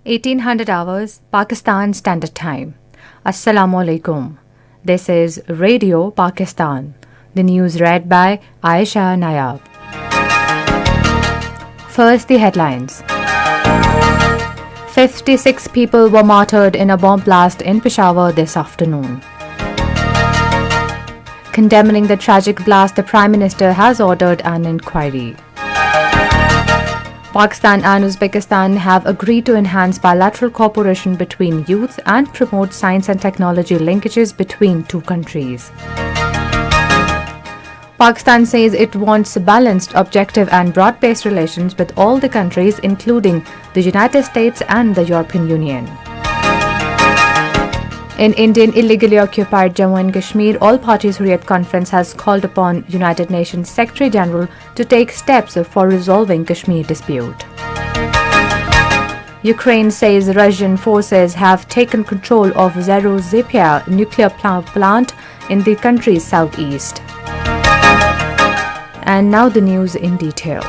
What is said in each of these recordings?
1800 hours Pakistan Standard Time. Assalamu alaikum. This is Radio Pakistan. The news read by Aisha Nayab. First, the headlines. 56 people were martyred in a bomb blast in Peshawar this afternoon. Condemning the tragic blast, the Prime Minister has ordered an inquiry. Pakistan and Uzbekistan have agreed to enhance bilateral cooperation between youth and promote science and technology linkages between two countries. Pakistan says it wants balanced, objective and broad-based relations with all the countries, including the United States and the European Union. In Indian illegally occupied Jammu and Kashmir, All Parties Hurriyat Conference has called upon United Nations Secretary General to take steps for resolving Kashmir dispute. Ukraine says Russian forces have taken control of Zaporizhzhia nuclear plant in the country's southeast. And now the news in detail.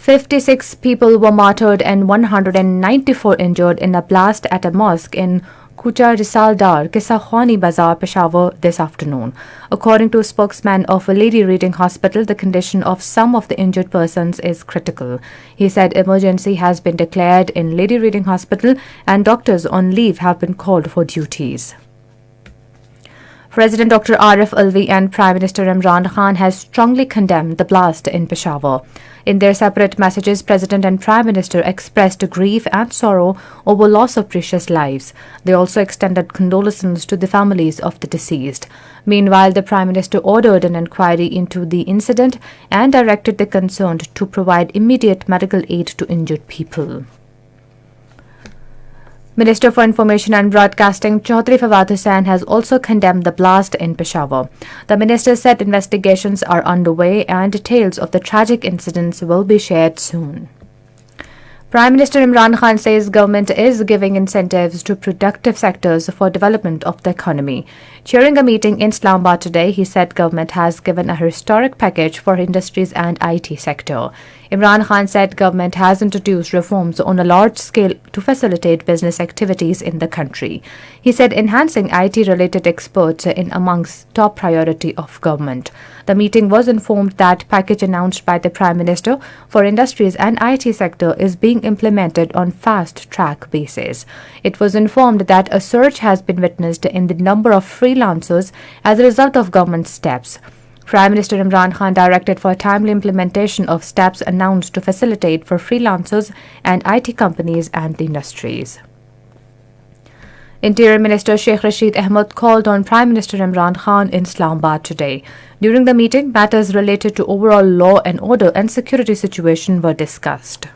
56 people were martyred and 194 injured in a blast at a mosque in Kucha Risaldar, Kissa Khwani Bazar, Peshawar this afternoon. According to a spokesman of a Lady Reading Hospital, the condition of some of the injured persons is critical. He said emergency has been declared in Lady Reading Hospital and doctors on leave have been called for duties. President Dr. Arif Alvi and Prime Minister Imran Khan has strongly condemned the blast in Peshawar. In their separate messages, President and Prime Minister expressed grief and sorrow over loss of precious lives. They also extended condolences to the families of the deceased. Meanwhile, the Prime Minister ordered an inquiry into the incident and directed the concerned to provide immediate medical aid to injured people. Minister for Information and Broadcasting Chaudhry Fawad Hussain has also condemned the blast in Peshawar. The minister said investigations are underway and details of the tragic incidents will be shared soon. Prime Minister Imran Khan says government is giving incentives to productive sectors for development of the economy. During a meeting in Islamabad today, he said government has given a historic package for industries and IT sector. Imran Khan said government has introduced reforms on a large scale to facilitate business activities in the country. He said enhancing IT-related experts in amongst top priority of government. The meeting was informed that package announced by the Prime Minister for industries and IT sector is being implemented on fast-track basis. It was informed that a surge has been witnessed in the number of freelancers as a result of government steps. Prime Minister Imran Khan directed for timely implementation of steps announced to facilitate for freelancers and IT companies and the industries. Interior Minister Sheikh Rashid Ahmed called on Prime Minister Imran Khan in Islamabad today. During the meeting, matters related to overall law and order and security situation were discussed.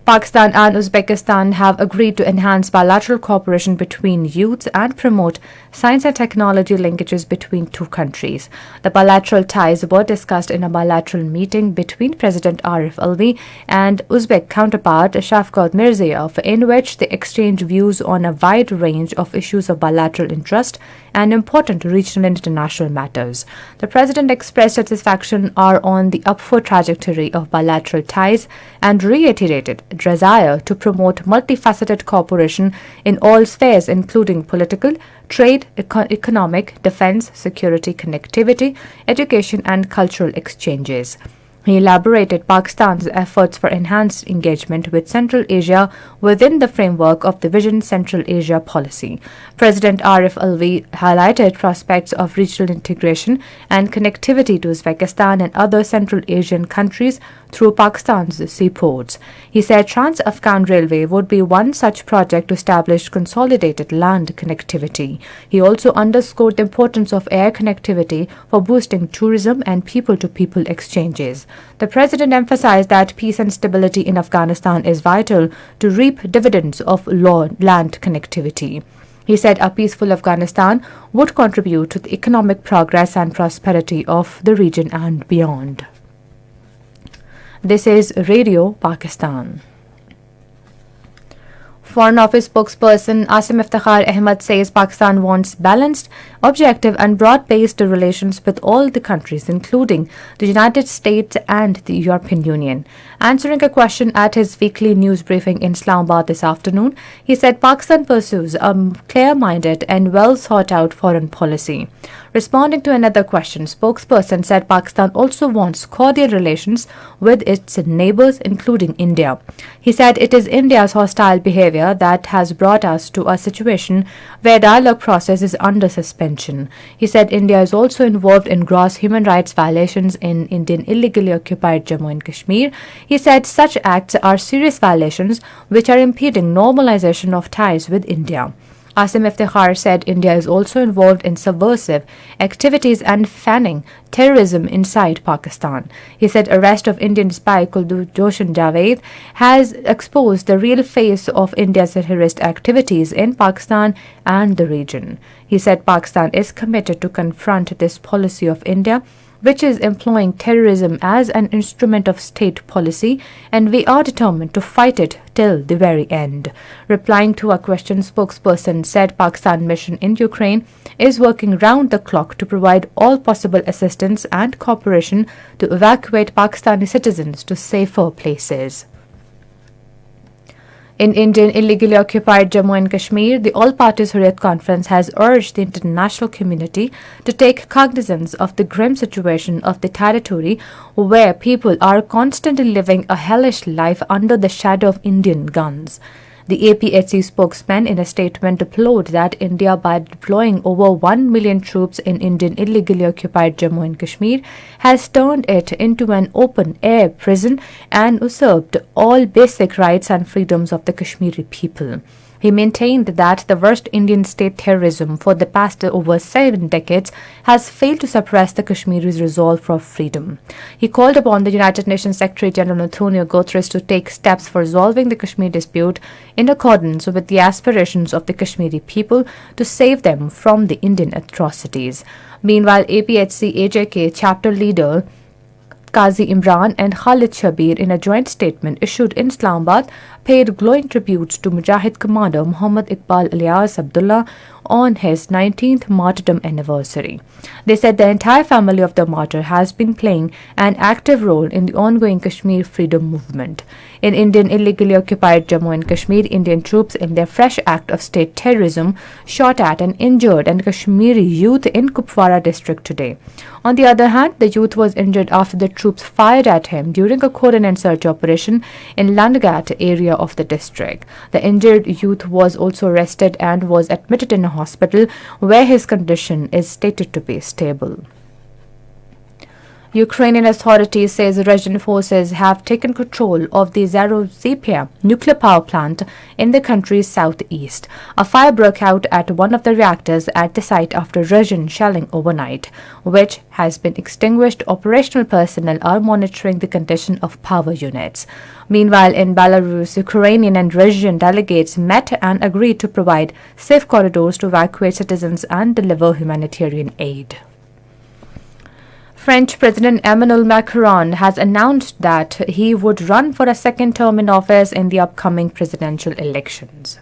Pakistan and Uzbekistan have agreed to enhance bilateral cooperation between youths and promote science and technology linkages between two countries. The bilateral ties were discussed in a bilateral meeting between President Arif Alvi and Uzbek counterpart Shavkat Mirziyoyev, in which they exchanged views on a wide range of issues of bilateral interest and important regional and international matters. The President expressed satisfaction on the upward trajectory of bilateral ties and reiterated desire to promote multifaceted cooperation in all spheres, including political, trade, economic, defense, security, connectivity, education and cultural exchanges. He elaborated Pakistan's efforts for enhanced engagement with Central Asia within the framework of the Vision Central Asia policy. President Arif Alvi highlighted prospects of regional integration and connectivity to Uzbekistan and other Central Asian countries through Pakistan's seaports. He said Trans-Afghan Railway would be one such project to establish consolidated land connectivity. He also underscored the importance of air connectivity for boosting tourism and people-to-people exchanges. The President emphasized that peace and stability in Afghanistan is vital to reap dividends of land connectivity. He said a peaceful Afghanistan would contribute to the economic progress and prosperity of the region and beyond. This is Radio Pakistan. Foreign Office spokesperson Asim Iftikhar Ahmed says Pakistan wants balanced, objective and broad-based relations with all the countries, including the United States and the European Union. Answering a question at his weekly news briefing in Islamabad this afternoon, he said Pakistan pursues a clear-minded and well-thought-out foreign policy. Responding to another question, spokesperson said Pakistan also wants cordial relations with its neighbors, including India. He said it is India's hostile behavior that has brought us to a situation where dialogue process is under suspension. He said India is also involved in gross human rights violations in Indian illegally occupied Jammu and Kashmir. He said such acts are serious violations which are impeding normalization of ties with India. Asim Iftikhar said India is also involved in subversive activities and fanning terrorism inside Pakistan. He said arrest of Indian spy Kuldushan Javed has exposed the real face of India's terrorist activities in Pakistan and the region. He said Pakistan is committed to confront this policy of India, which is employing terrorism as an instrument of state policy, and we are determined to fight it till the very end. Replying to a question, spokesperson said Pakistan mission in Ukraine is working round the clock to provide all possible assistance and cooperation to evacuate Pakistani citizens to safer places. In Indian illegally occupied Jammu and Kashmir, the All Parties Hurriyat Conference has urged the international community to take cognizance of the grim situation of the territory where people are constantly living a hellish life under the shadow of Indian guns. The APHC spokesman in a statement deplored that India, by deploying over 1 million troops in Indian illegally occupied Jammu and Kashmir, has turned it into an open-air prison and usurped all basic rights and freedoms of the Kashmiri people. He maintained that the worst Indian state terrorism for the past over 7 decades has failed to suppress the Kashmiris' resolve for freedom. He called upon the United Nations Secretary General Antonio Guterres to take steps for resolving the Kashmir dispute in accordance with the aspirations of the Kashmiri people to save them from the Indian atrocities. Meanwhile, APHC AJK chapter leader Qazi Imran and Khalid Shabir, in a joint statement issued in Islamabad, paid glowing tributes to Mujahid commander Muhammad Iqbal alias Abdullah on his 19th martyrdom anniversary. They said the entire family of the martyr has been playing an active role in the ongoing Kashmir freedom movement. In Indian illegally occupied Jammu and Kashmir, Indian troops, in their fresh act of state terrorism, shot at and injured a Kashmiri youth in Kupwara district today. On the other hand, the youth was injured after the troops fired at him during a cordon and search operation in Landgat area of the district. The injured youth was also arrested and was admitted in a hospital where his condition is stated to be stable. Ukrainian authorities say Russian forces have taken control of the Zaporizhzhia nuclear power plant in the country's southeast. A fire broke out at one of the reactors at the site after Russian shelling overnight, which has been extinguished. Operational personnel are monitoring the condition of power units. Meanwhile, in Belarus, Ukrainian and Russian delegates met and agreed to provide safe corridors to evacuate citizens and deliver humanitarian aid. French President Emmanuel Macron has announced that he would run for a second term in office in the upcoming presidential elections.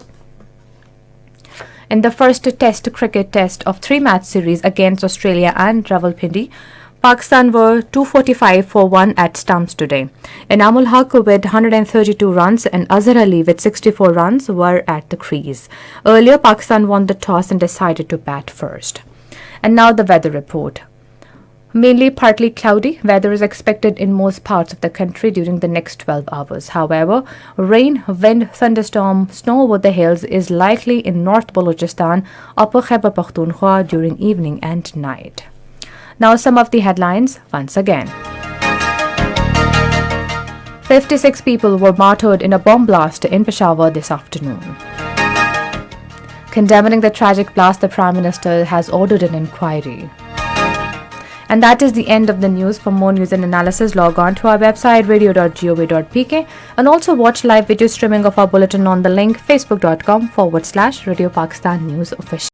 In the first test cricket test of 3-match series against Australia and Rawalpindi, Pakistan were 245 for 1 at stumps today. Inamul Haq with 132 runs and Azhar Ali with 64 runs were at the crease. Earlier, Pakistan won the toss and decided to bat first. And now the weather report. Mainly partly cloudy, weather is expected in most parts of the country during the next 12 hours. However, rain, wind, thunderstorm, snow over the hills is likely in North Balochistan, Upper Khyber Pakhtunkhwa during evening and night. Now some of the headlines once again. 56 people were martyred in a bomb blast in Peshawar this afternoon. Condemning the tragic blast, the Prime Minister has ordered an inquiry. And that is the end of the news. For more news and analysis, log on to our website radio.gov.pk and also watch live video streaming of our bulletin on the link facebook.com/Radio Pakistan News Official.